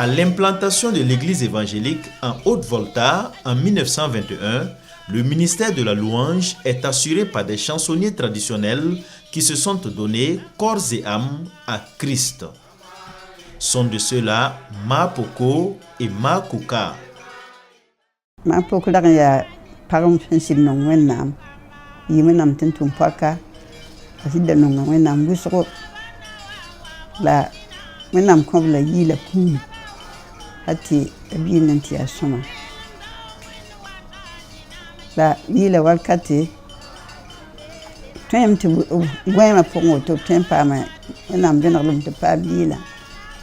À l'implantation de l'église évangélique en Haute-Volta en 1921, le ministère de la louange est assuré par des chansonniers traditionnels qui se sont donnés corps et âme à Christ. Sont de ceux-là Ma Poko et Ma Kuka. Ma Poko ya parum fensil non wenam. Yimenam tentum paka. Asida non wenam busro. La wenam kom la yila kum. Ati abinanti asoma. La yila wakati tem tu gwema pongo to tempa ma wenam benalum te pa yila.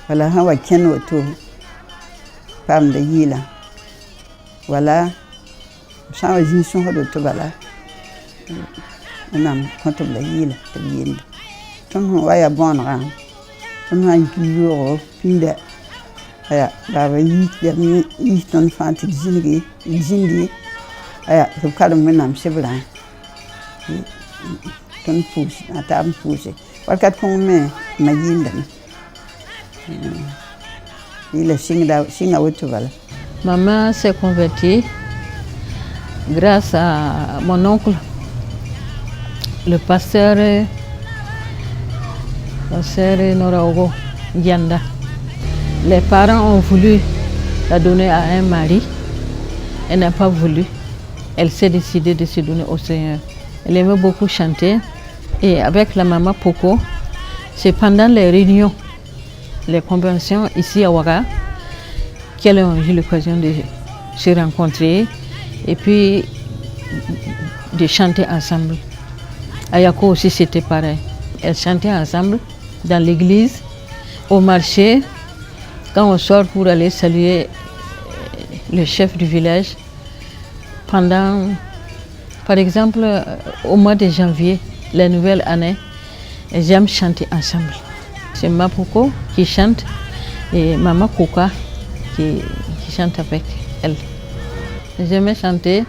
Wala hawa keno to pam de yila. Wala sawa jinson hodo to bala. Wenam konto la yila te yinda. Tom waya bon ram. Tom han kiyo pinda. Aya baba yi ton fanti zindi aya to kalum menam sebla ton pousse atam pousse wakat kon me mayinda il singa wotubala. Maman s'est convertie grâce à mon oncle, le pasteur Noraogo Yanda. Les parents ont voulu la donner à un mari. Elle n'a pas voulu. Elle s'est décidée de se donner au Seigneur. Elle aimait beaucoup chanter. Et avec la maman Poko, c'est pendant les réunions, les conventions ici à Ouaga, qu'elles ont eu l'occasion de se rencontrer et puis de chanter ensemble. À Yako aussi, c'était pareil. Elles chantaient ensemble dans l'église, au marché. Quand on sort pour aller saluer le chef du village, par exemple, au mois de janvier, la nouvelle année, j'aime chanter ensemble. C'est Ma Poko qui chante et Maman Kuka qui chante avec elle. J'aimais chanter.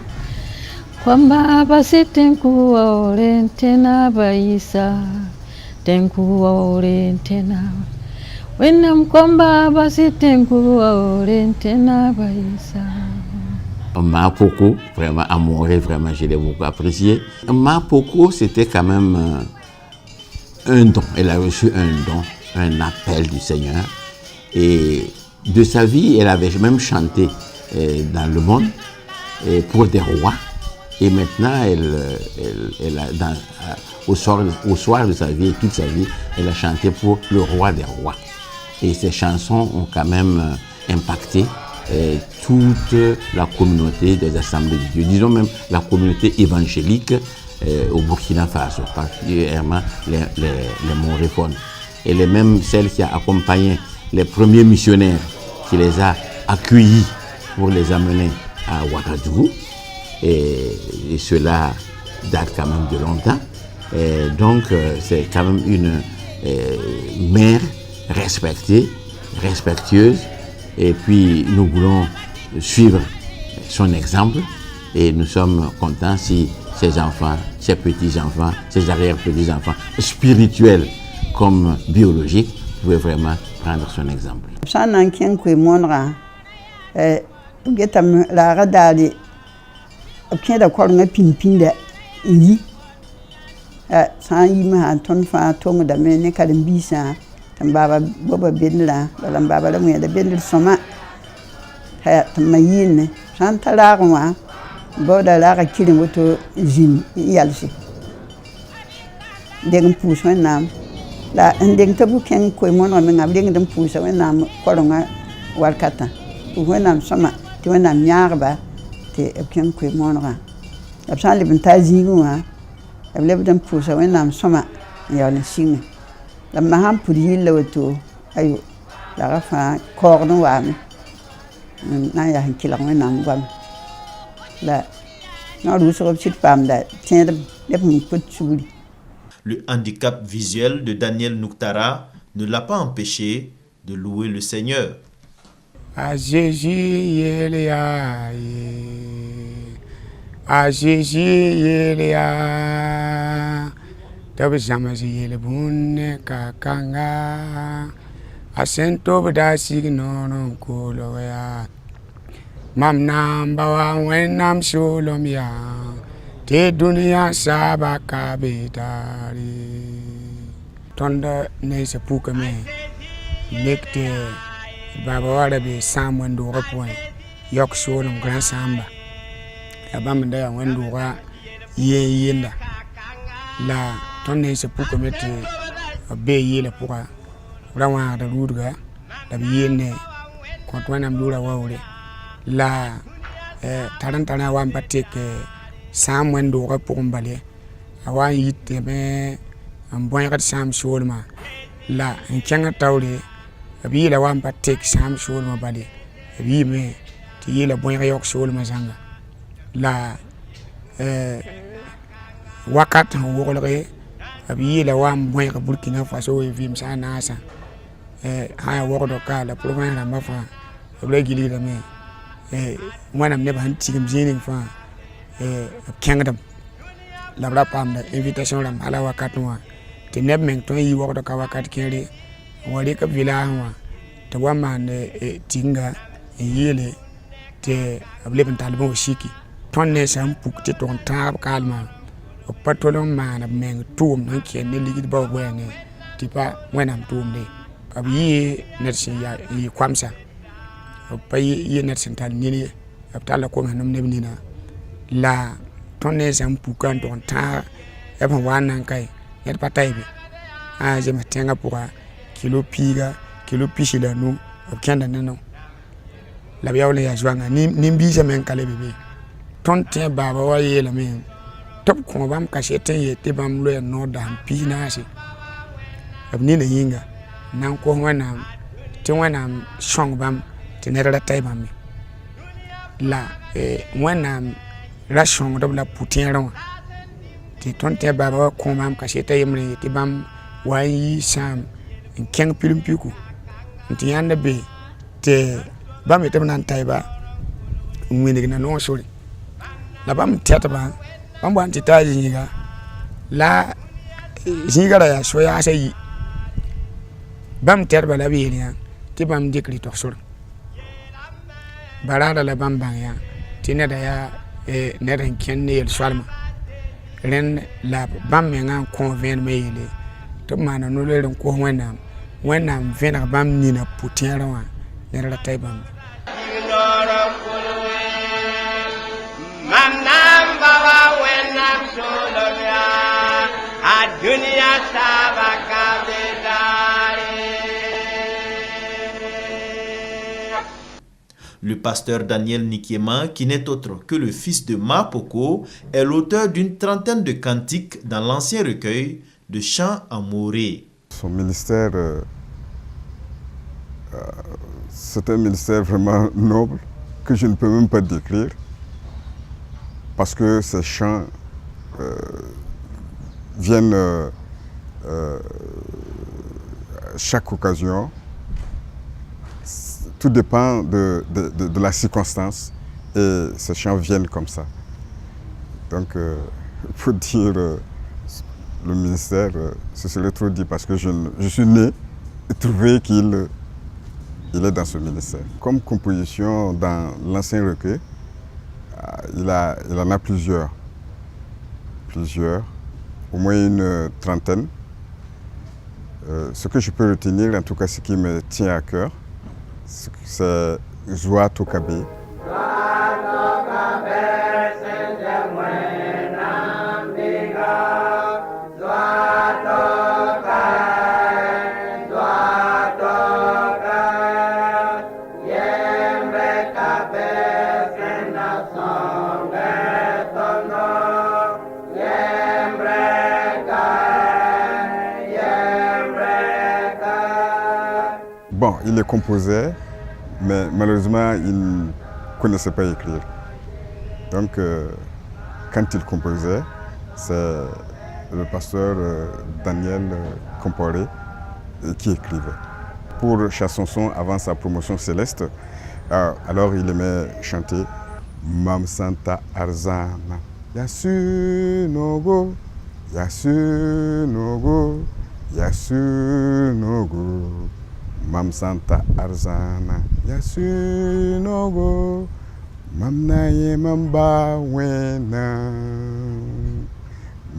Kwamba basi tenku orentena baisa, tenku orentena. Ma Poko, vraiment amoureux, vraiment je l'ai beaucoup apprécié. Ma Poko, c'était quand même un don. Elle a reçu un don, un appel du Seigneur. Et de sa vie, elle avait même chanté dans le monde pour des rois. Et maintenant, au soir de sa vie, toute sa vie, elle a chanté pour le roi des rois. Et ces chansons ont quand même impacté toute la communauté des Assemblées de Dieu, disons même la communauté évangélique au Burkina Faso, particulièrement les Montréfone. Elle est même celle qui a accompagné les premiers missionnaires, qui les a accueillis pour les amener à Ouagadougou. Et cela date quand même de longtemps. Et donc c'est quand même une mère respectée, respectueuse, et puis nous voulons suivre son exemple et nous sommes contents si ces enfants, ces petits-enfants, ces arrière-petits-enfants, spirituels comme biologiques, pouvaient vraiment prendre son exemple. Baba boba bindla balam baba la muya da bindl soma ha tamayine santa lagwa boda laga kilin woto jin yalsi degen pousse nam la ndeng tabu ken ko mon ngam ngam degen dem pousse nam koronga warkata ko nam soma to nam nyaarba te ken ko mon nga absan le benta jinwa able dem pousse nam soma yalin singa la maham pour yille woto ayo la rafa corno wami na ya kila nam gwam la na ru so petite femme da tient de petit. Le handicap visuel de Daniel Nouktara ne l'a pas empêché de louer le Seigneur. A Jésus Elia, a Jésus Elia. Tabe zamazi yele bunne kakanga Asento bada sig nono kolo ya. Mam nam bawa wen nam sholom ya. Te dunia sabaka bedari. Tonda ne se puka me. Mekte baba wala be sam wendo rapoi. Yok sholom gran samba. Abam da wendo ra yenda. La tonne se puka mete be yela puka. Rawa da rudga da yene kontwana mdura wawle. La tarantana wan patek sam wendo rapoi mbale. Awa yite me amboya sam sholma. La nkyanga tawle abi la wan patek sam sholma bale. Abi me ti yela boya yok sholma zanga. La wakat wogolre abi la wan boya Burkina Faso vim sa nasa ha wogodo ka la province la mafa abla gili da me wanam ne ban tigam jinin fa kingdom la bla pam da invitation ram ala wakat wa te neb men ton yi wogodo ka wakat kere wali ka vila wa te waman tinga yele te able ben talbo shiki tonne sam pukte ton tab kalma o patolon man men tum non ken ne ligid ba wene tipa wenam tum de abi netsin ya yi kwamsa o pay yi netsin tal nini abtala ko manum ne nina la tonne sam pukan ton ta e ban wanan kai net pataybe a je matenga pour kilo piga kilo pichila no o kenda neno la biawle ya jwanga ni mbija men kale bebe tonte baba wa yela men top ko bam kashete yete bam lo no dam pina si abni na yinga nan ko wana ti wana shong bam ti nera tay bam la wana la shong do la putin ron ti tonte baba ko bam kashete yemre yete bam wa yi sam en keng pilimpiku ti yanda be te bam etem nan tayba ngwini na no sori la bam teta ba bam wan ti taji niga la jigara ya so ya sai bam terba la bi ni ti bam dikri to sor barada la bam bang ya ti ne da ya ne ren ken ne el swarma ren la bam me ngan convene me yele to mana no le ren ko wenam vena bam ni na putiara wa ne ra tay bam Le pasteur Daniel Nikiema, qui n'est autre que le fils de Mapoko, est l'auteur d'une trentaine de cantiques dans l'ancien recueil de chants en moré. Son ministère, c'est un ministère vraiment noble que je ne peux même pas décrire, parce que ces chants viennent à chaque occasion. Tout dépend de la circonstance et ces chants viennent comme ça. Donc, pour dire le ministère, ce serait trop dit parce que je suis né et trouvé qu'il est dans ce ministère. Comme composition dans l'ancien recueil, il en a plusieurs, au moins une trentaine. Ce que je peux retenir, en tout cas ce qui me tient à cœur, c'est Joa Tokabe. Bon, il les composait, mais malheureusement, il ne connaissait pas écrire. Donc, quand il composait, c'est le pasteur Daniel Comporé qui écrivait. Pour Chassonson, avant sa promotion céleste, alors il aimait chanter Mam Santa Arzana. Yasu Nogo, Yasu Nogo, Yasu Nogo. Mam Santa Arzana Yasunogo Mam Naye Mamba Wena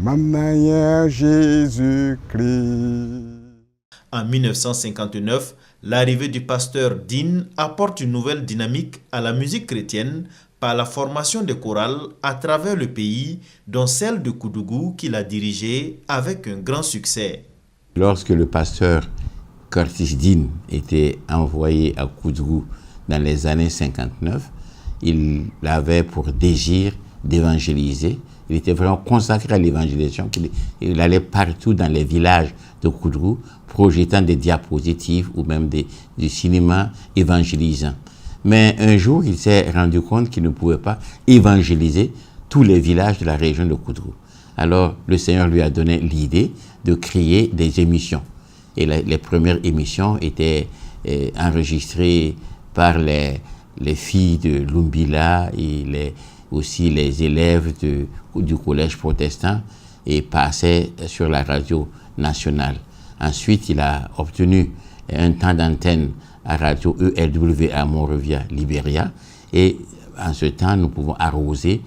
Mam Naye Jésus-Christ. En 1959, l'arrivée du pasteur Din apporte une nouvelle dynamique à la musique chrétienne par la formation de chorales à travers le pays, dont celle de Koudougou qu'il a dirigée avec un grand succès. Lorsque le pasteur Curtis Din était envoyé à Koudougou dans les années 59, il avait pour désir d'évangéliser. Il était vraiment consacré à l'évangélisation. Il allait partout dans les villages de Koudougou, projetant des diapositives ou même du cinéma évangélisant. Mais un jour, il s'est rendu compte qu'il ne pouvait pas évangéliser tous les villages de la région de Koudougou. Alors, le Seigneur lui a donné l'idée de créer des émissions. Et les premières émissions étaient enregistrées par les filles de Lumbila et aussi les élèves du collège protestant et passaient sur la radio nationale. Ensuite, il a obtenu un temps d'antenne à radio ELW à Monrovia, Libéria. Et en ce temps, nous pouvons arroser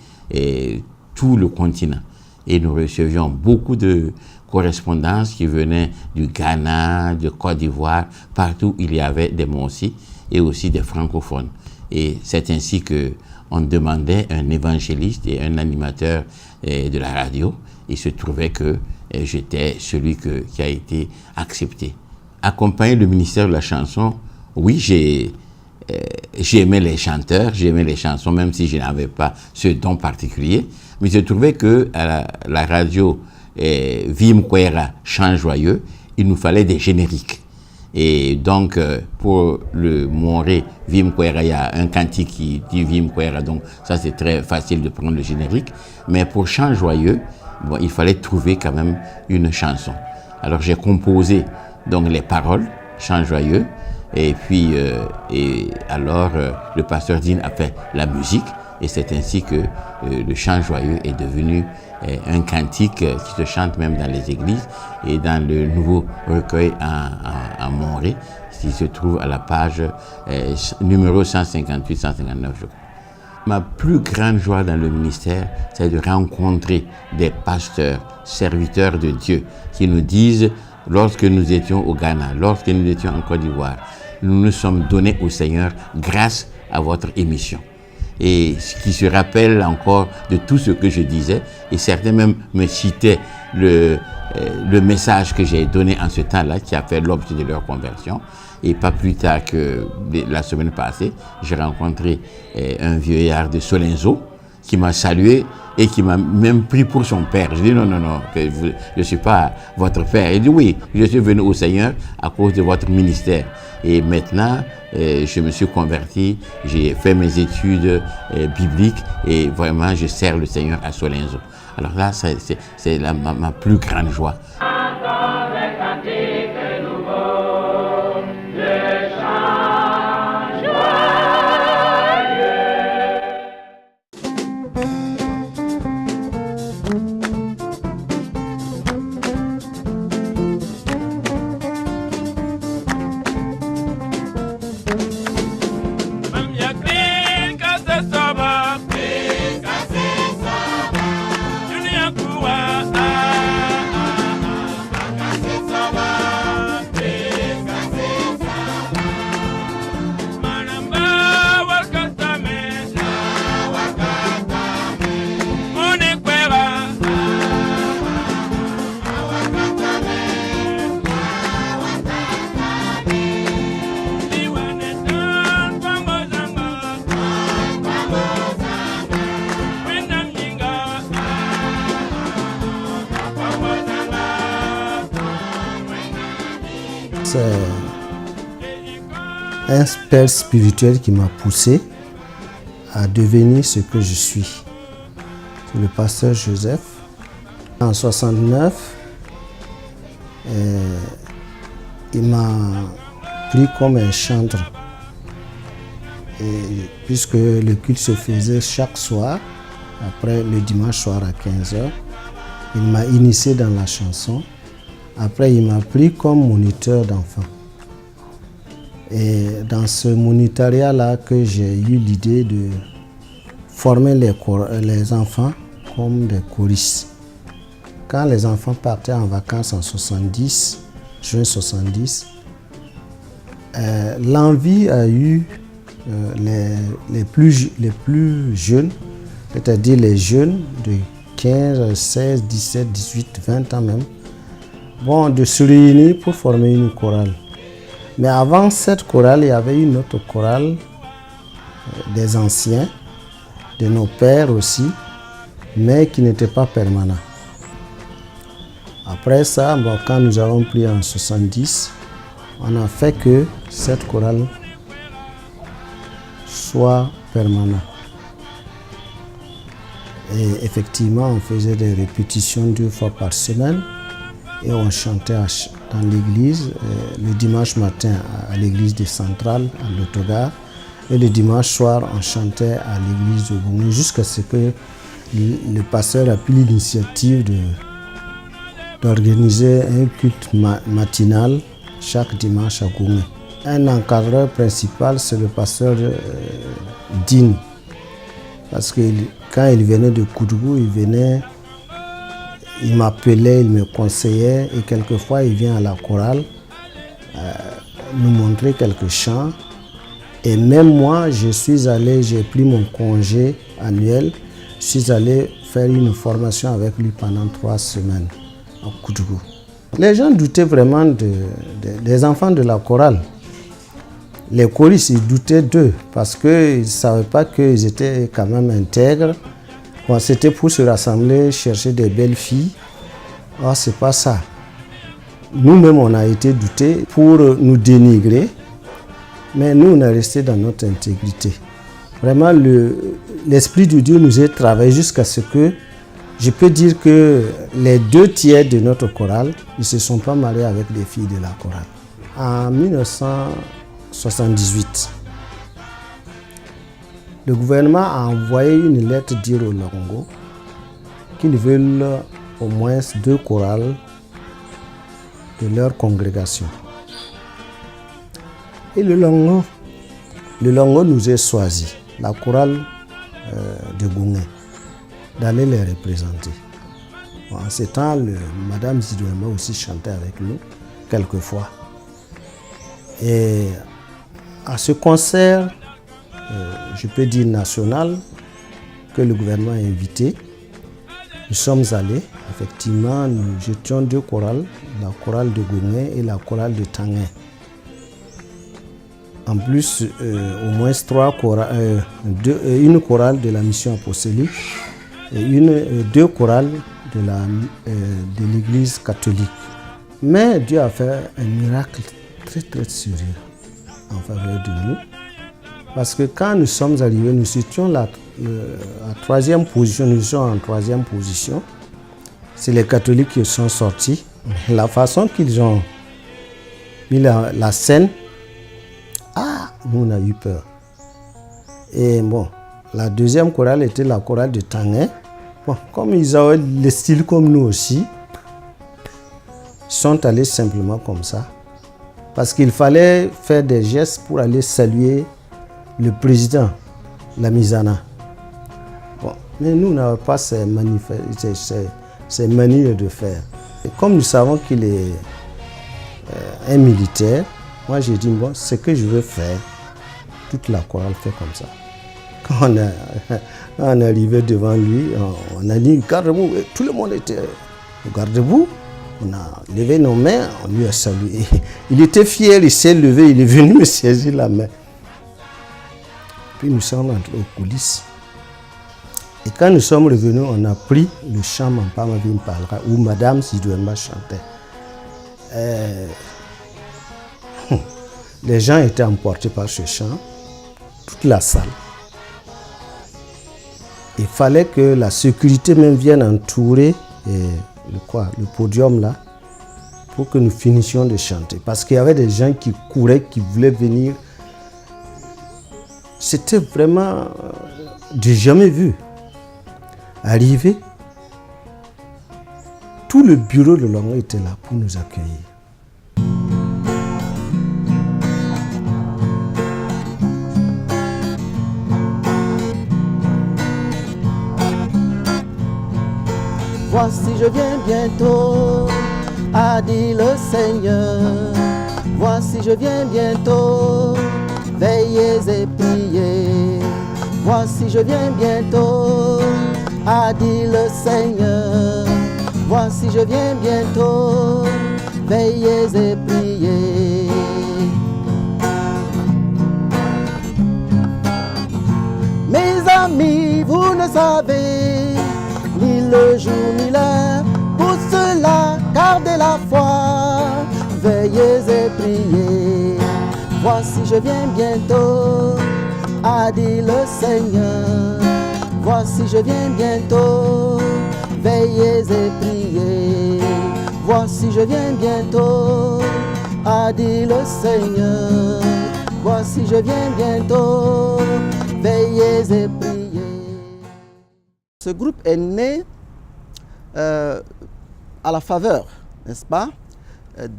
tout le continent. Et nous recevions beaucoup de correspondances qui venaient du Ghana, de Côte d'Ivoire, partout il y avait des Monsi et aussi des francophones. Et c'est ainsi qu'on demandait un évangéliste et un animateur de la radio. Il se trouvait que j'étais celui qui a été accepté. Accompagner le ministère de la chanson, oui, j'aimais les chanteurs, j'aimais les chansons, même si je n'avais pas ce don particulier. Mais je trouvais que à la radio Vim Kwera, Chant Joyeux, il nous fallait des génériques. Et donc, pour le Moré, Vim Kwera, il y a un cantique qui dit Vim Kwera, donc ça c'est très facile de prendre le générique. Mais pour Chant Joyeux, bon, il fallait trouver quand même une chanson. Alors j'ai composé donc les paroles, Chant Joyeux, et puis le pasteur Din a fait la musique, et c'est ainsi que le Chant Joyeux est devenu un cantique qui se chante même dans les églises et dans le nouveau recueil en Montré, qui se trouve à la page numéro 158-159, je crois. Ma plus grande joie dans le ministère, c'est de rencontrer des pasteurs, serviteurs de Dieu, qui nous disent, lorsque nous étions au Ghana, lorsque nous étions en Côte d'Ivoire, nous nous sommes donnés au Seigneur grâce à votre émission. Et qui se rappellent encore de tout ce que je disais, et certains même me citaient le message que j'ai donné en ce temps-là, qui a fait l'objet de leur conversion. Et pas plus tard que la semaine passée, j'ai rencontré un vieillard de Solenzo qui m'a salué et qui m'a même pris pour son père. Je dis non, je ne suis pas votre père. Il dit oui, je suis venu au Seigneur à cause de votre ministère. Et maintenant, je me suis converti, j'ai fait mes études bibliques et vraiment, je sers le Seigneur à Solenzo. Alors là, c'est ma plus grande joie. C'est un père spirituel qui m'a poussé à devenir ce que je suis. C'est le pasteur Joseph. En 69, il m'a pris comme un chantre. Et puisque le culte se faisait chaque soir, après le dimanche soir à 15h, il m'a initié dans la chanson. Après, il m'a pris comme moniteur d'enfants. Et dans ce monitariat-là que j'ai eu l'idée de former les enfants comme des choristes. Quand les enfants partaient en vacances en 70, juin 70, l'envie a eu les plus jeunes, c'est-à-dire les jeunes de 15, 16, 17, 18, 20 ans même, de se réunir pour former une chorale. Mais avant cette chorale, il y avait une autre chorale des anciens, de nos pères aussi, mais qui n'était pas permanent. Après ça, quand nous avons pris en 70, on a fait que cette chorale soit permanente. Et effectivement, on faisait des répétitions 2 fois par semaine et on chantait dans l'église, le dimanche matin à l'église de Centrale, à l'Autogare, et le dimanche soir, on chantait à l'église de Gouné, jusqu'à ce que le pasteur a pris l'initiative d'organiser un culte matinal chaque dimanche à Gouné. Un encadreur principal, c'est le pasteur Dine. Parce que quand il venait de Koudougou, il m'appelait, il me conseillait et quelquefois il vient à la chorale nous montrer quelques chants. Et même moi, j'ai pris mon congé annuel, je suis allé faire une formation avec lui pendant 3 semaines à Koudougou. Les gens doutaient vraiment des enfants de la chorale. Les choristes, ils doutaient d'eux parce qu'ils ne savaient pas qu'ils étaient quand même intègres. C'était pour se rassembler, chercher des belles filles. C'est pas ça. Nous-mêmes, on a été doutés pour nous dénigrer, mais nous, on est restés dans notre intégrité. Vraiment, l'Esprit de Dieu nous a travaillé jusqu'à ce que je peux dire que les 2 tiers de notre chorale ne se sont pas mariés avec des filles de la chorale. En 1978, le gouvernement a envoyé une lettre dire aux Longo qu'ils veulent au moins 2 chorales de leur congrégation. Et le Longo nous a choisi, la chorale de Gouné, d'aller les représenter. En ce temps, Madame Zidouema aussi chantait avec nous, quelquefois. Et à ce concert, je peux dire national, que le gouvernement a invité, nous sommes allés. Effectivement, nous étions 2 chorales, la chorale de Gouné et la chorale de Tanguay. En plus, au moins 3 chorales, une chorale de la mission apostolique et 2 chorales de l'église catholique. Mais Dieu a fait un miracle très très sérieux en faveur de nous. Parce que quand nous sommes arrivés, nous étions à 3e position, nous sommes en 3e position. C'est les catholiques qui sont sortis. La façon qu'ils ont mis la scène, nous on a eu peur. Et la 2e chorale était la chorale de Tanguay. Comme ils avaient le style comme nous aussi, ils sont allés simplement comme ça. Parce qu'il fallait faire des gestes pour aller saluer le président, la Mizana. Mais nous n'avons pas ces manières de faire. Et comme nous savons qu'il est un militaire, moi j'ai dit, ce que je veux faire, toute la chorale fait comme ça. Quand on est arrivé devant lui, on a dit, garde-vous, tout le monde était garde-vous. On a levé nos mains, on lui a salué. Il était fier, il s'est levé, il est venu me saisir la main. Puis nous sommes entrés aux coulisses. Et quand nous sommes revenus, on a pris le chant Mampama Vim Parlera où Madame Zidouema chantait. Les gens étaient emportés par ce chant, toute la salle. Il fallait que la sécurité même vienne entourer le podium là, pour que nous finissions de chanter. Parce qu'il y avait des gens qui couraient, qui voulaient venir. C'était vraiment du jamais vu. Arrivé, tout le bureau de Longo était là pour nous accueillir. voici je viens bientôt, a dit le Seigneur. Voici je viens bientôt, veillez et priez. Voici je viens bientôt, a dit le Seigneur. Voici je viens bientôt, veillez et priez. Mes amis, vous ne savez ni le jour ni l'heure, pour cela gardez la foi, veillez et priez. Voici je viens bientôt, a dit le Seigneur. Voici je viens bientôt, veillez et priez. Voici je viens bientôt, a dit le Seigneur. Voici je viens bientôt, veillez et priez. Ce groupe est né à la faveur, n'est-ce pas,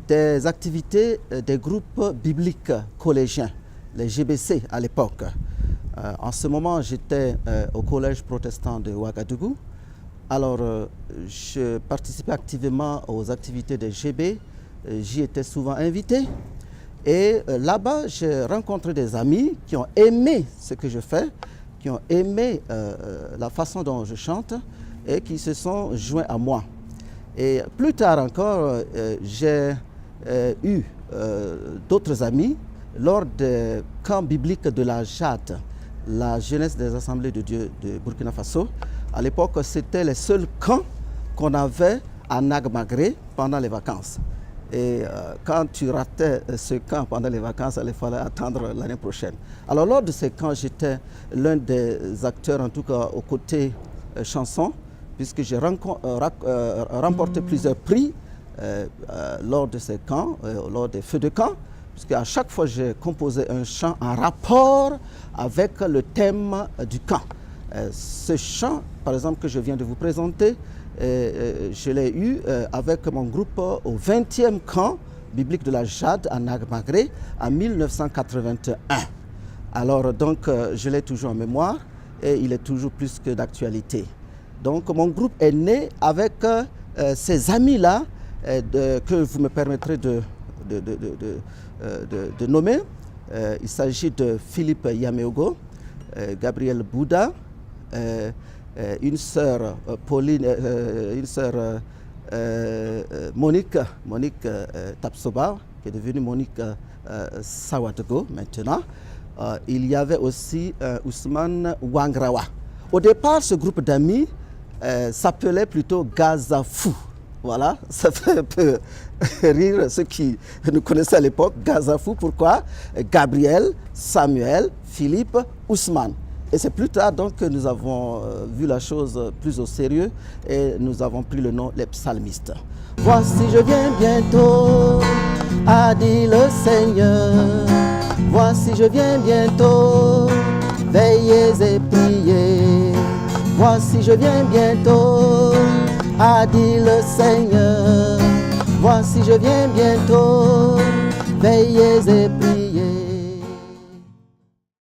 des activités des groupes bibliques collégiens, les GBC à l'époque. En ce moment, j'étais au collège protestant de Ouagadougou. Alors, je participais activement aux activités des GB. J'y étais souvent invité. Et là-bas, j'ai rencontré des amis qui ont aimé ce que je fais, qui ont aimé la façon dont je chante et qui se sont joints à moi. Et plus tard encore, j'ai eu d'autres amis lors des camps bibliques de la JAD, la Jeunesse des Assemblées de Dieu de Burkina Faso. À l'époque, c'était les seuls camps qu'on avait à Nagmagré pendant les vacances. Et quand tu ratais ce camp pendant les vacances, il fallait attendre l'année prochaine. Alors lors de ces camps, j'étais l'un des acteurs, en tout cas aux côtés chansons, puisque j'ai remporté plusieurs prix lors de ces camps, lors des feux de camp, puisque à chaque fois j'ai composé un chant en rapport avec le thème du camp. Ce chant, par exemple, que je viens de vous présenter, je l'ai eu avec mon groupe au 20e camp biblique de la JAD à Nagmagré en 1981. Alors donc je l'ai toujours en mémoire et il est toujours plus que d'actualité. Donc mon groupe est né avec ces amis-là que vous me permettrez de nommer. Il s'agit de Philippe Yameogo, Gabriel Bouda, une sœur Pauline, une sœur Monique Tapsoba, qui est devenue Monique Sawadogo maintenant. Il y avait aussi Ousmane Wangrawa. Au départ, ce groupe d'amis s'appelait plutôt Gazafou. Voilà, ça fait un peu rire ceux qui nous connaissaient à l'époque. Gazafou, pourquoi? Gabriel, Samuel, Philippe, Ousmane. Et c'est plus tard donc que nous avons vu la chose plus au sérieux et nous avons pris le nom les psalmistes. Voici je viens bientôt, a dit le Seigneur. Voici je viens bientôt, veillez et priez. Voici je viens bientôt, a dit le Seigneur. Voici je viens bientôt, veillez et priez.